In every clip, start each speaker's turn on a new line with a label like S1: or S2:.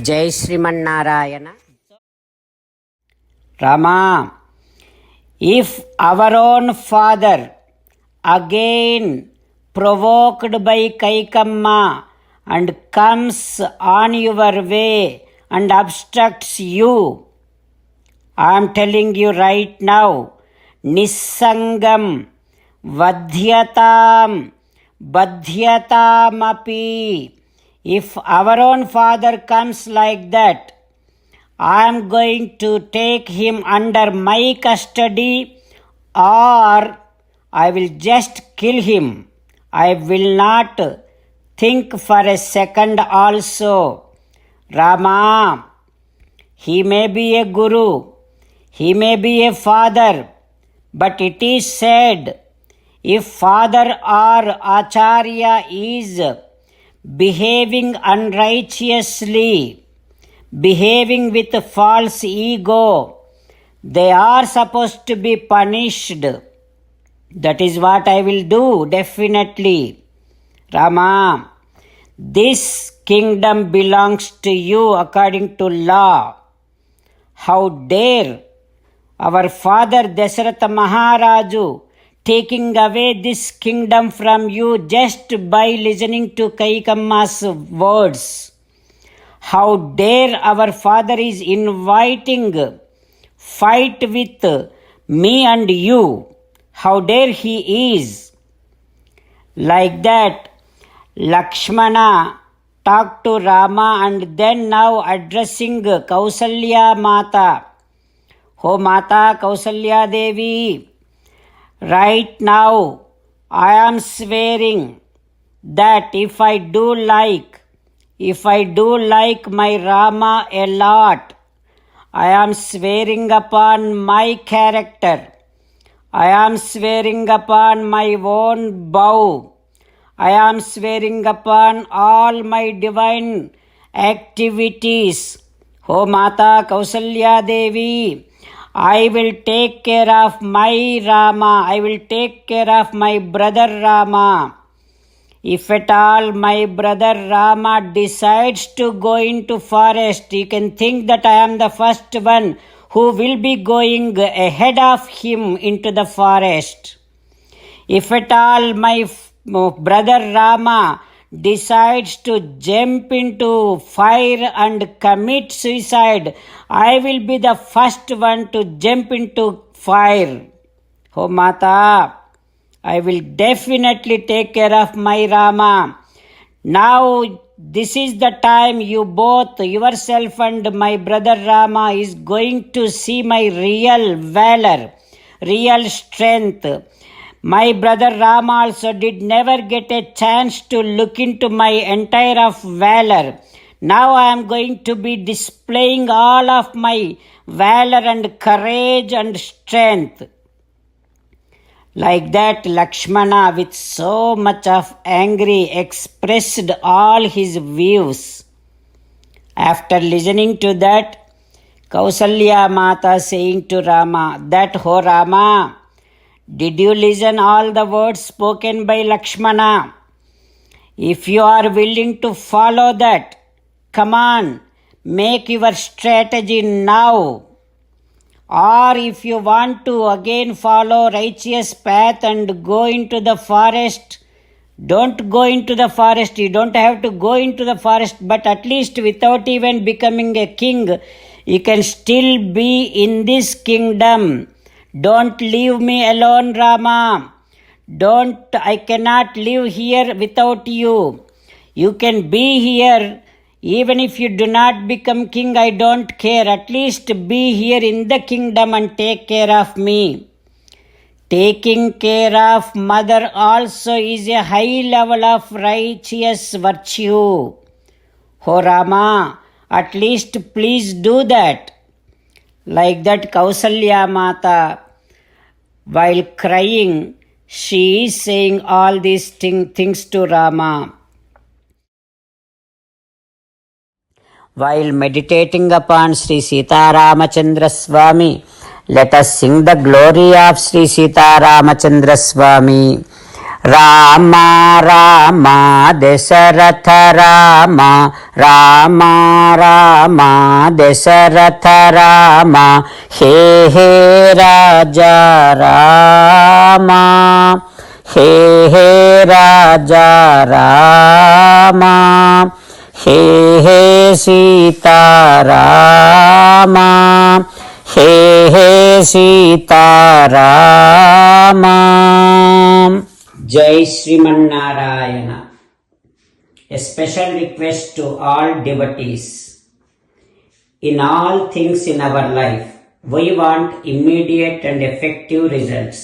S1: జై Srimannarayana.
S2: Rama, if our own father, again provoked by Kaikamma, and comes on your way and obstructs you, I am telling you right now, Nissangam Vadhyatam Badhyatamapi. If our own father comes like that, I am going to take him under my custody, or I will just kill him. I will not think for a second also. Rama, he may be a guru, he may be a father, but it is said, if father or acharya is behaving unrighteously, behaving with false ego, they are supposed to be punished. That is what I will do, definitely. Rama, this kingdom belongs to you according to law. How dare our father Dasharatha Maharaju taking away this kingdom from you just by listening to Kaikamma's words. How dare our father is inviting fight with me and you. How dare he is. Like that, Lakshmana talked to Rama and then now addressing Kausalya Mata. Oh Mata Kausalya Devi, right now I am swearing that if I do like my Rama a lot, I am swearing upon my character, I am swearing upon my own vow, I am swearing upon all my divine activities. Oh Mata Kausalya Devi, I will take care of my Rama, I will take care of my brother Rama. If at all my brother Rama decides to go into forest, you can think that I am the first one who will be going ahead of him into the forest. If at all my brother Rama decides to jump into fire and commit suicide, I will be the first one to jump into fire. Oh Mata, I will definitely take care of my Rama. Now this is the time you both, yourself and my brother Rama, is going to see my real valor, real strength. My brother Rama also did never get a chance to look into my entire of valor. Now I am going to be displaying all of my valor and courage and strength. Like that, Lakshmana with so much of angry expressed all his views. After listening to that, Kausalya Mata saying to Rama, that, "Oh Rama, did you listen all the words spoken by Lakshmana? If you are willing to follow that, come on, make your strategy now. Or if you want to again follow righteous path and go into the forest, don't go into the forest. You don't have to go into the forest, but at least without even becoming a king, you can still be in this kingdom. Don't leave me alone, Rama. I cannot live here without you. You can be here. Even if you do not become king, I don't care. At least be here in the kingdom and take care of me. Taking care of mother also is a high level of righteous virtue. Oh Rama, at least please do that." Like that, Kausalya Mata, while crying, she is saying all these things to Rama. While meditating upon Sri Sita Ramachandra Swami, let us sing the glory of Sri Sita Ramachandra Swami. Rama Rama Dasharatha Rama Rama Rama Dasharatha Rama హే హే రాజా రామ హే హే రాజా రామ హే హే సీతారామ హే హే సీతారామ. జై Srimannarayana. A special request to all devotees. In all things in our life, we want immediate and effective results.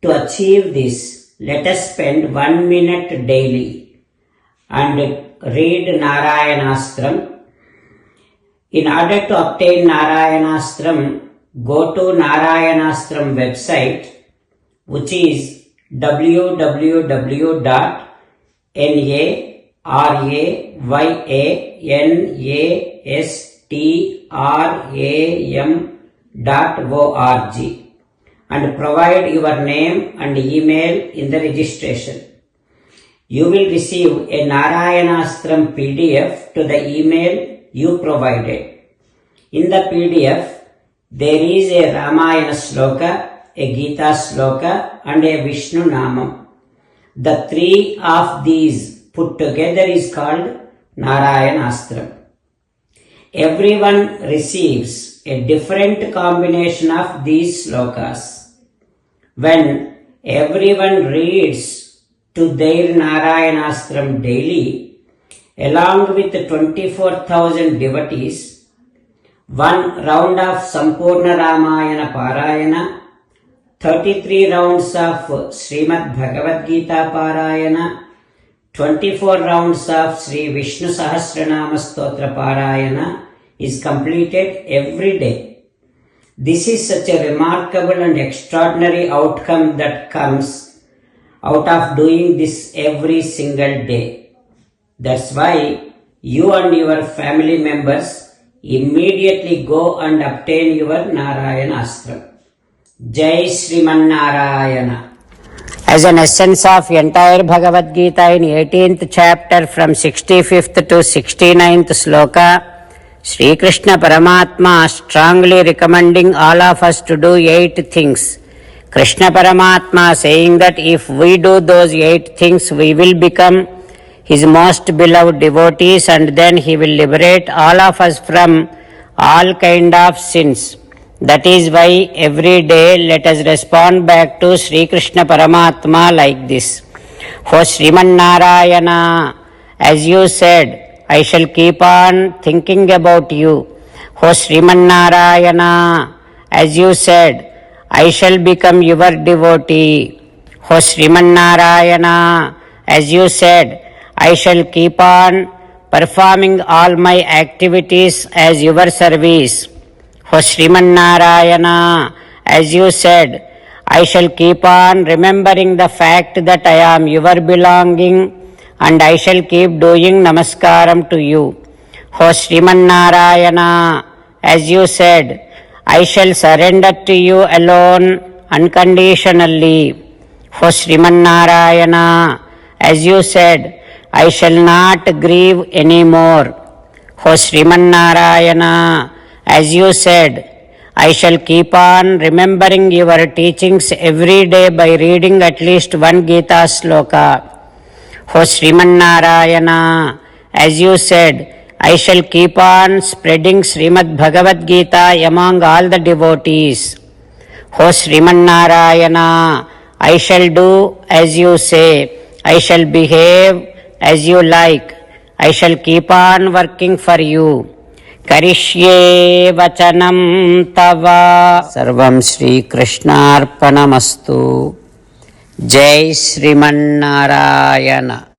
S2: To achieve this, let us spend 1 minute daily and read Narayanastram. In order to obtain Narayanastram, go to Narayanastram website, which is www.narayanastram.org and provide your name and email in the registration. You will receive a Narayanastram PDF to the email you provided. In the PDF, there is a Ramayana Sloka, a Gita Sloka and a Vishnu Namam. The three of these put together is called Narayanastram. Everyone receives a different combination of these slokas. When everyone reads to their Narayanastram daily, along with 24,000 devotees, one round of Sampurna Ramayana Parayana, 33 rounds of Srimad Bhagavad Gita Parayana, 24 rounds of Sri Vishnu Sahasranama Stotra Parayana is completed every day. This is such a remarkable and extraordinary outcome that comes out of doing this every single day. That's why you and your family members immediately go and obtain your Narayanastram. Jai Srimannarayana. As an essence of entire Bhagavad Gita in 18th chapter from 65th to 69th sloka, Sri Krishna Paramatma strongly recommending all of us to do 8 things. Krishna Paramatma saying that if we do those 8 things, we will become His most beloved devotees and then He will liberate all of us from all kind of sins. That is why every day let us respond back to Sri Krishna Paramatma like this. O Srimannarayana, as you said, I shall keep on thinking about you. O Srimannarayana, as you said, I shall become your devotee. O Srimannarayana, as you said, I shall keep on performing all my activities as your service. O Srimannarayana, as you said, I shall keep on remembering the fact that I am your belonging and I shall keep doing namaskaram to you. O Srimannarayana, as you said, I shall surrender to you alone unconditionally. O Srimannarayana, as you said, I shall not grieve anymore. O Srimannarayana, as you said, I shall keep on remembering your teachings every day by reading at least 1 Gita sloka. O Srimannarayana, as you said, I shall keep on spreading Srimad Bhagavad Gita among all the devotees. O Srimannarayana, I shall do as you say. I shall behave as you like. I shall keep on working for you. Karishye vachanam tava. Sarvam Shri Krishnarpanamastu. Jai Srimannarayana.